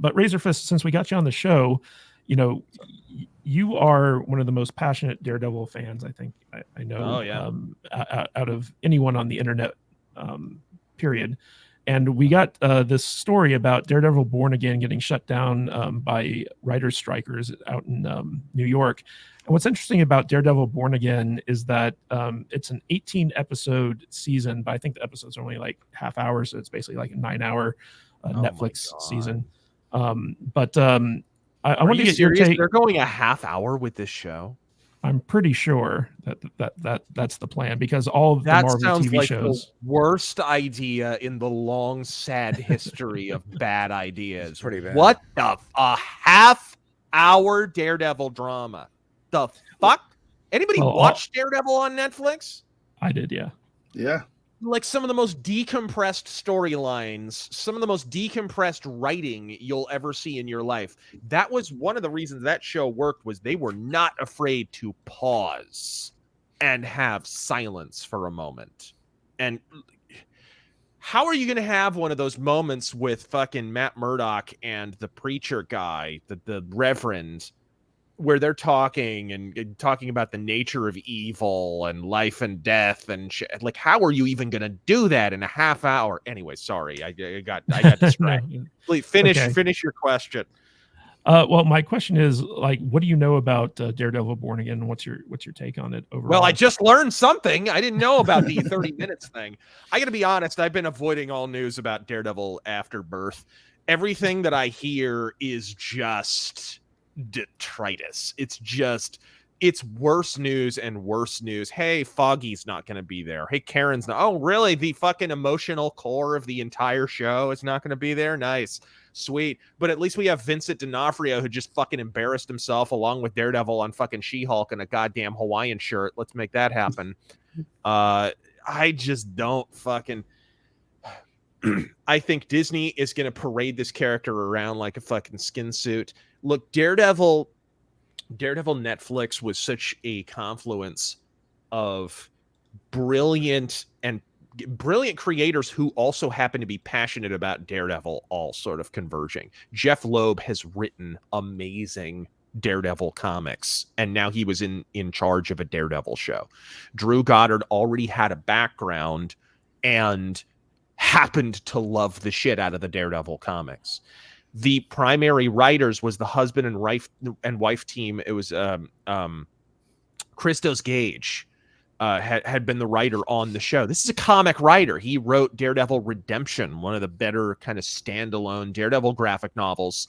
But Razorfist, since we got you on the show, you know, you are one of the most passionate Daredevil fans I think I know. Oh, yeah. Out of anyone on the internet, period. And we got this story about Daredevil Born Again getting shut down by writers' strikers out in New York. And what's interesting about Daredevil Born Again is that it's an 18-episode season, but I think the episodes are only like half hours, so it's basically like a 9-hour Netflix season. I want to get your take. They're going a half hour with this show. I'm pretty sure that's the plan, because all of the Marvel TV shows. The worst idea in the long, sad history of bad ideas. Pretty bad. What the a half-hour Daredevil drama? The fuck? Anybody watch Daredevil on Netflix? I did, yeah. Yeah. Like some of the most decompressed storylines, some of the most decompressed writing you'll ever see in your life. That was one of the reasons that show worked, was they were not afraid to pause and have silence for a moment. And how are you going to have one of those moments with fucking Matt Murdock and the preacher guy, the Reverend, where they're talking and talking about the nature of evil and life and death and shit? Like, how are you even going to do that in a half hour? Anyway, sorry, I got distracted. No. Please finish your question. Well, my question is, like, what do you know about Daredevil Born Again? What's your take on it overall? Well, I just learned something. I didn't know about the 30 minutes thing. I got to be honest, I've been avoiding all news about Daredevil Afterbirth. Everything that I hear is just detritus. It's worse news and worse news. Hey, Foggy's not going to be there. Hey, Karen's not. Oh, really? The fucking emotional core of the entire show is not going to be there? Nice. Sweet. But at least we have Vincent D'Onofrio, who just fucking embarrassed himself along with Daredevil on fucking She-Hulk in a goddamn Hawaiian shirt. Let's make that happen. I just don't fucking... I think Disney is going to parade this character around like a fucking skin suit. Look, Daredevil Netflix was such a confluence of brilliant creators who also happen to be passionate about Daredevil, all sort of converging. Jeff Loeb has written amazing Daredevil comics, and now he was in charge of a Daredevil show. Drew Goddard already had a background and happened to love the shit out of the Daredevil comics. The primary writers was the husband and wife team. It was Christos Gage had been the writer on the show. This is a comic writer. He wrote Daredevil Redemption, one of the better kind of standalone Daredevil graphic novels,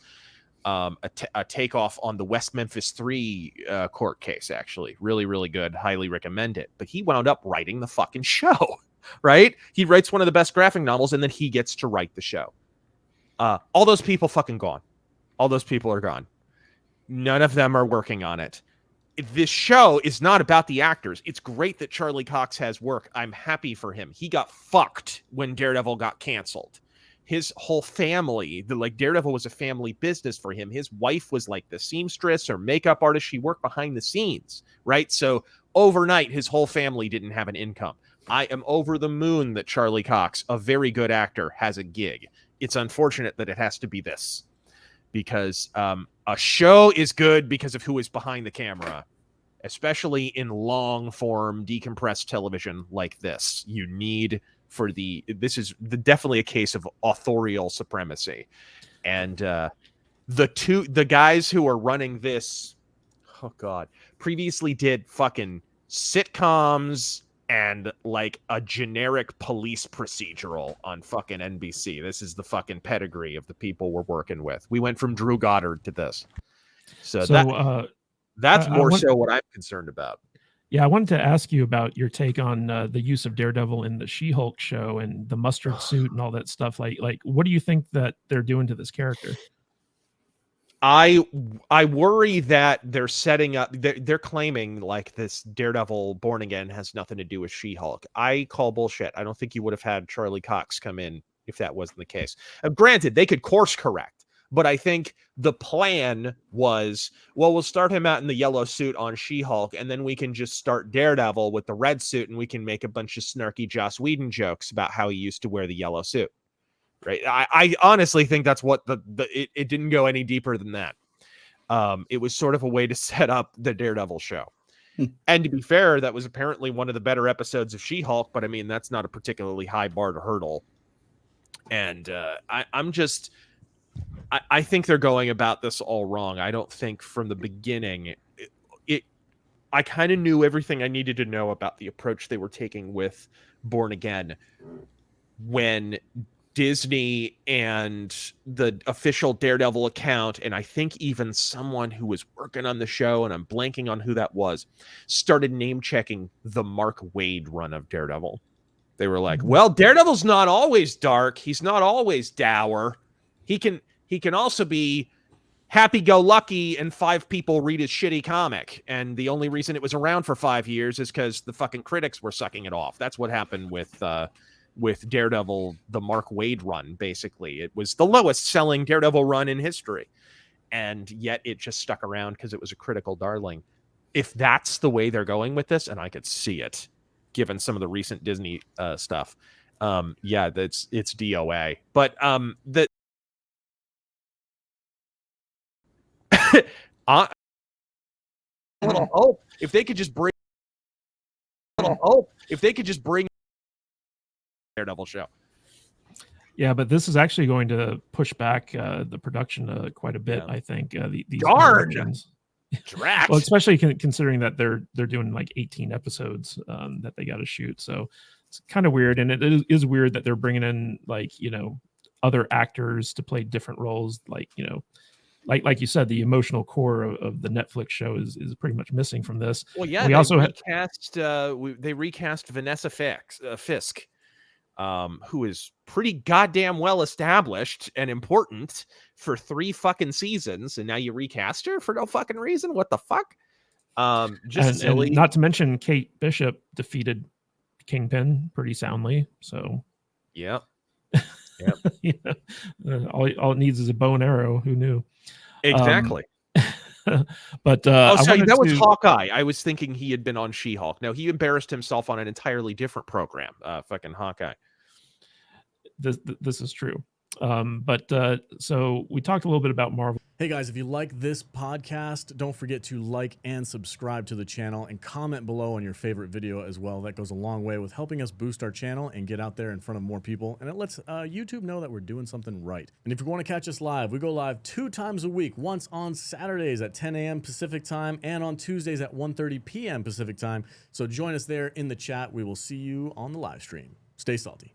a takeoff on the West Memphis 3 court case, actually. Really, really good. Highly recommend it. But he wound up writing the fucking show, right? He writes one of the best graphic novels, and then he gets to write the show. All those people fucking gone. All those people are gone. None of them are working on it. This show is not about the actors. It's great that Charlie Cox has work. I'm happy for him. He got fucked when Daredevil got canceled. His whole family, Daredevil was a family business for him. His wife was like the seamstress or makeup artist. She worked behind the scenes, right? So overnight, his whole family didn't have an income. I am over the moon that Charlie Cox, a very good actor, has a gig. It's unfortunate that it has to be this, because a show is good because of who is behind the camera, especially in long form decompressed television like this. You need this is definitely a case of authorial supremacy. And the guys who are running this, oh God, previously did fucking sitcoms and like a generic police procedural on fucking NBC. This is the fucking pedigree of the people we're working with. We went from Drew Goddard to this. So that's more so what I'm concerned about. Yeah, I wanted to ask you about your take on the use of Daredevil in the She-Hulk show and the mustard suit and all that stuff. Like, what do you think that they're doing to this character? I worry that they're setting up. They're claiming like this Daredevil Born Again has nothing to do with She-Hulk. I call bullshit. I don't think you would have had Charlie Cox come in if that wasn't the case. Granted, they could course correct, but I think the plan was, well, we'll start him out in the yellow suit on She-Hulk, and then we can just start Daredevil with the red suit, and we can make a bunch of snarky Joss Whedon jokes about how he used to wear the yellow suit. right? I honestly think that's what it didn't go any deeper than that. It was sort of a way to set up the Daredevil show. And to be fair, that was apparently one of the better episodes of She-Hulk, but I mean, that's not a particularly high bar to hurdle. And I think they're going about this all wrong. I don't think from the beginning, I kind of knew everything I needed to know about the approach they were taking with Born Again when Disney and the official Daredevil account, and I think even someone who was working on the show, and I'm blanking on who that was, started name checking the Mark Waid run of Daredevil. They were like, well, Daredevil's not always dark. He's not always dour. He can also be happy-go-lucky and 5 people read his shitty comic. And the only reason it was around for 5 years is because the fucking critics were sucking it off. That's what happened with Daredevil, the Mark Waid run, basically. It was the lowest selling Daredevil run in history. And yet it just stuck around because it was a critical darling. If that's the way they're going with this, and I could see it, given some of the recent Disney stuff, yeah, it's DOA. But the a little hope if they could just bring Daredevil show. Yeah, but this is actually going to push back the production quite a bit. Yeah. I think these productions. Well, especially considering that they're doing like 18 episodes that they got to shoot, so it's kind of weird. And it is weird that they're bringing in, like, you know, other actors to play different roles, like, you know, like you said, the emotional core of the Netflix show is pretty much missing from this. Well, yeah, we also recast they recast Vanessa Fisk, who is pretty goddamn well established and important for 3 fucking seasons, and now you recast her for no fucking reason. What the fuck? Just silly. And not to mention, Kate Bishop defeated Kingpin pretty soundly. So, yeah. You know, all it needs is a bow and arrow. Who knew? Exactly. But sorry, that was Hawkeye. I was thinking he had been on She-Hulk. No, he embarrassed himself on an entirely different program. Fucking Hawkeye. This is true. So we talked a little bit about Marvel. Hey guys, if you like this podcast, don't forget to like and subscribe to the channel and comment below on your favorite video as well. That goes a long way with helping us boost our channel and get out there in front of more people. And it lets YouTube know that we're doing something right. And if you want to catch us live, we go live 2 times a week, once on Saturdays at 10 a.m. Pacific time and on Tuesdays at 1:30 p.m. Pacific time. So join us there in the chat. We will see you on the live stream. Stay salty.